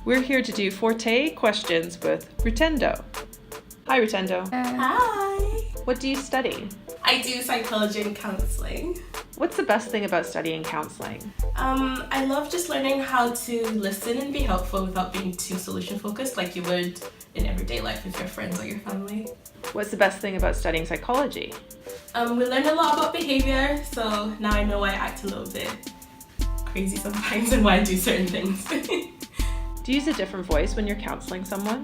We're here to do Forte questions with Rutendo. Hi, Rutendo. Hi. What do you study? I do psychology and counselling. What's the best thing about studying counselling? I love just learning how to listen and be helpful without being too solution focused like you would in everyday life with your friends or your family. What's the best thing about studying psychology? We learn a lot about behaviour, so now I know why I act a little bit crazy sometimes and why I do certain things. Do you use a different voice when you're counselling someone?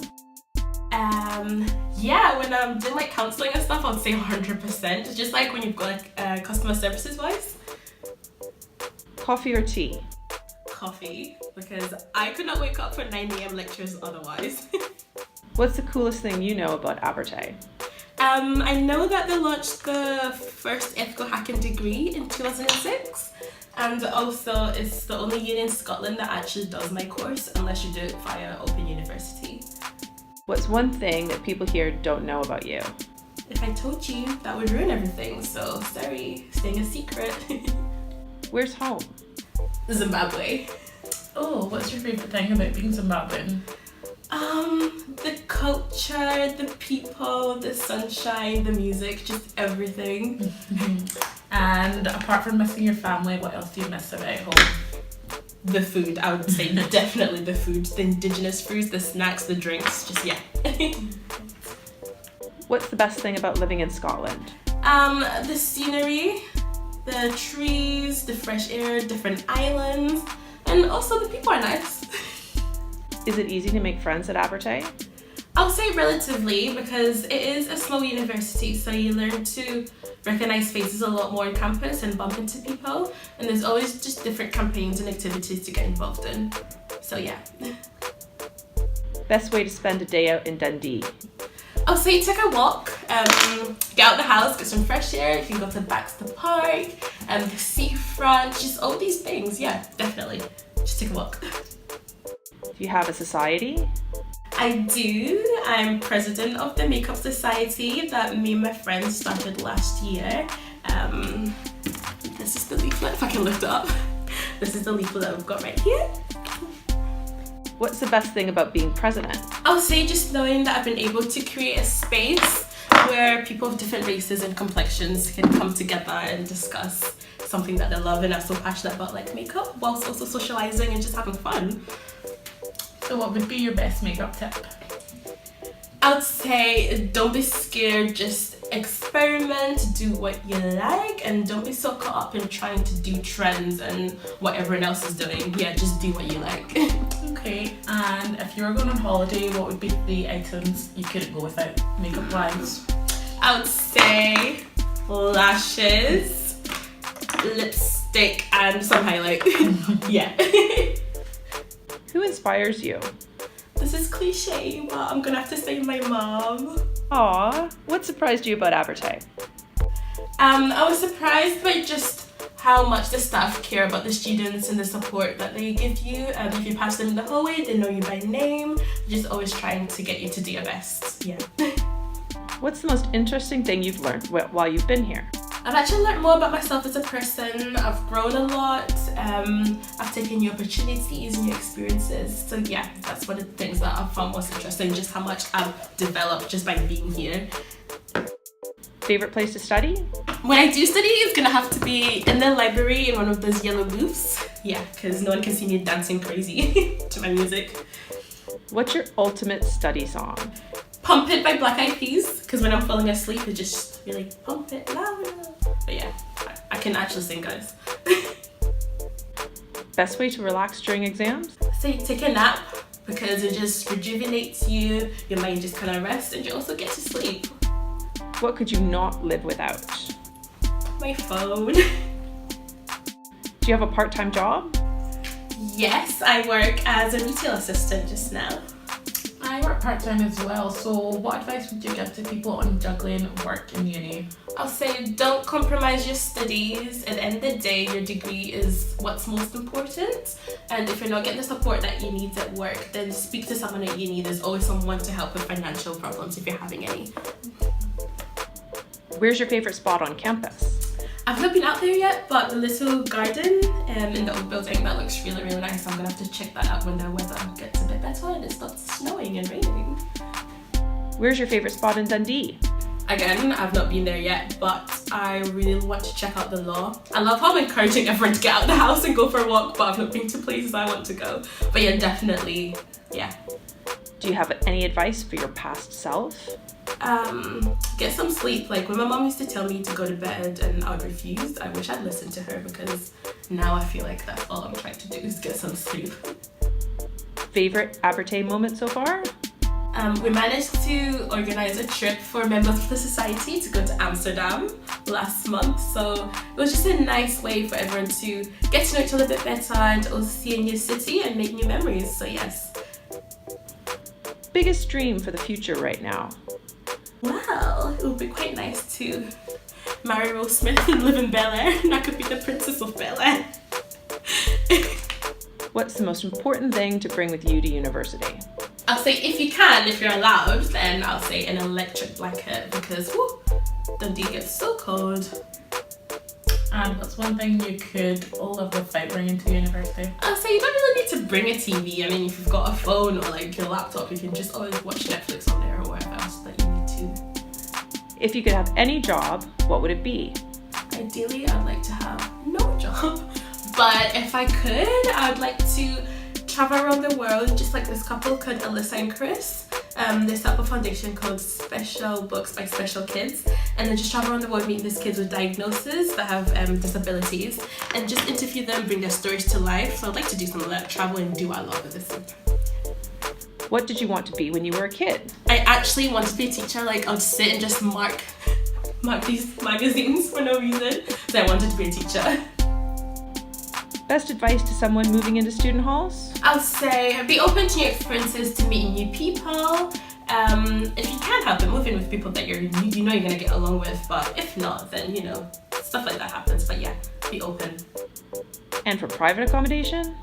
Yeah, when I'm doing like counselling and stuff, I'd say 100%. It's just like when you've got like customer services voice. Coffee or tea? Coffee, because I could not wake up for 9 a.m. lectures otherwise. What's the coolest thing you know about Abertay? I know that they launched the first ethical hacking degree in 2006, and also it's the only uni in Scotland that actually does my course unless you do it via Open University. What's one thing that people here don't know about you? If I told you, that would ruin everything, so sorry, staying a secret. Where's home? Zimbabwe. Oh, what's your favourite thing about being Zimbabwean? The culture, the people, the sunshine, the music, just everything. And apart from missing your family, what else do you miss about home? The food, I would say definitely the food. The indigenous foods, the snacks, the drinks, just yeah. What's the best thing about living in Scotland? The scenery, the trees, the fresh air, different islands, and also the people are nice. Is it easy to make friends at Abertay? I'll say relatively, because it is a small university, so you learn to recognize faces a lot more on campus and bump into people, and there's always just different campaigns and activities to get involved in. So yeah. Best way to spend a day out in Dundee? I'll say take a walk, get out the house, get some fresh air. You can go to Baxter Park, the seafront, just all these things. Yeah, definitely. Just take a walk. Do you have a society? I do. I'm president of the Makeup Society that me and my friends started last year. This is the leaflet, if I can lift it up. This is the leaflet that we've got right here. What's the best thing about being president? I'll say just knowing that I've been able to create a space where people of different races and complexions can come together and discuss something that they love and are so passionate about, like makeup, whilst also socializing and just having fun. So what would be your best makeup tip? I would say don't be scared, just experiment, do what you like, and don't be so caught up in trying to do trends and what everyone else is doing. Yeah, just do what you like. Okay, and if you were going on holiday, what would be the items you couldn't go without makeup wise? I would say lashes, lipstick, and some highlight. Yeah. Who inspires you? This is cliche, but I'm gonna have to say my mom. Aw, what surprised you about Abertay? I was surprised by just how much the staff care about the students and the support that they give you. And if you pass them in the hallway, they know you by name. They're just always trying to get you to do your best. Yeah. What's the most interesting thing you've learned while you've been here? I've actually learned more about myself as a person. I've grown a lot. I've taken new opportunities, new experiences. So yeah, that's one of the things that I've found most interesting, just how much I've developed just by being here. Favorite place to study? When I do study, it's gonna have to be in the library in one of those yellow booths. Yeah, because no one can see me dancing crazy to my music. What's your ultimate study song? Pump It by Black Eyed Peas, because when I'm falling asleep, it just really pump it louder. But yeah, I can actually sing, guys. Best way to relax during exams? So you take a nap, because it just rejuvenates you, your mind just kind of rests, and you also get to sleep. What could you not live without? My phone. Do you have a part-time job? Yes, I work as a retail assistant just now. I work part-time as well, so what advice would you give to people on juggling work and uni? I'll say don't compromise your studies. At the end of the day, your degree is what's most important. And if you're not getting the support that you need at work, then speak to someone at uni. There's always someone to help with financial problems if you're having any. Where's your favorite spot on campus? I've not been out there yet, but the little garden in the old building, that looks really, really nice. I'm gonna have to check that out when the weather gets a bit Where's your favorite spot in Dundee? Again, I've not been there yet, but I really want to check out the law. I love how I'm encouraging everyone to get out of the house and go for a walk, but I've not been to places I want to go. But yeah, definitely, yeah. Do you have any advice for your past self? Get some sleep. Like when my mom used to tell me to go to bed and I would refuse, I wish I'd listened to her, because now I feel like that's all I'm trying to do is get some sleep. Favorite Abertay moment so far? We managed to organise a trip for members of the society to go to Amsterdam last month, so it was just a nice way for everyone to get to know each other a bit better and also see a new city and make new memories, so yes. Biggest dream for the future right now? Well, it would be quite nice to marry Will Smith and live in Bel Air, and I could be the Princess of Bel Air. What's the most important thing to bring with you to university? I'll say if you're allowed, then I'll say an electric blanket, because whoo, Dundee gets so cold. And what's one thing you could live without bringing to university? I'll say you don't really need to bring a TV. I mean, if you've got a phone or like your laptop, you can just always watch Netflix on there or whatever else that you need to. If you could have any job, what would it be? Ideally, I'd like to have no job. But if I could, I would like to travel around the world, just like this couple called Alyssa and Chris. They set up a foundation called Special Books by Special Kids, and then just travel around the world meeting these kids with diagnoses that have disabilities, and just interview them, bring their stories to life. So I'd like to do some of that, travel and do what I love at this time. What did you want to be when you were a kid? I actually wanted to be a teacher. Like I'd sit and just mark these magazines for no reason. So I wanted to be a teacher. Best advice to someone moving into student halls? I'll say be open to new experiences, to meeting new people. If you can help it, move in with people that you know you're gonna get along with. But if not, then stuff like that happens. But yeah, be open. And for private accommodation?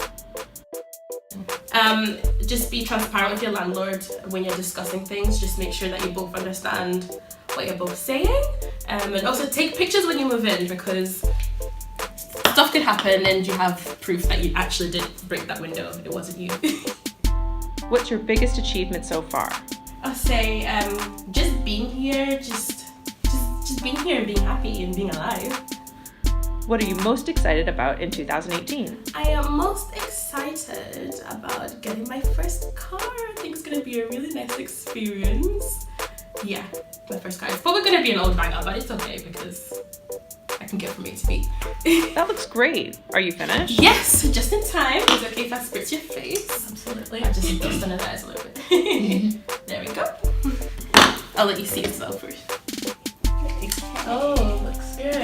Just be transparent with your landlord when you're discussing things. Just make sure that you both understand what you're both saying. And also take pictures when you move in, because stuff could happen and you have proof that you actually did break that window. It wasn't you. What's your biggest achievement so far? I'll say just being here, just being here and being happy and being alive. What are you most excited about in 2018? I am most excited about getting my first car. I think it's going to be a really nice experience. Yeah, my first car. It's probably going to be an old banger, but it's okay because I can get from A to B. That looks great. Are you finished? Yes, just in time. Is it okay if I spritz your face? Absolutely. I just dust under the eyes a little bit. There we go. I'll let you see it as first. Oh, looks good.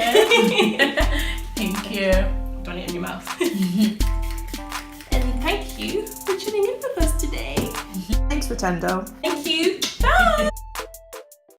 Thank you. Don't it in your mouth. And thank you for tuning in with us today. Thanks, Rutendo. Thank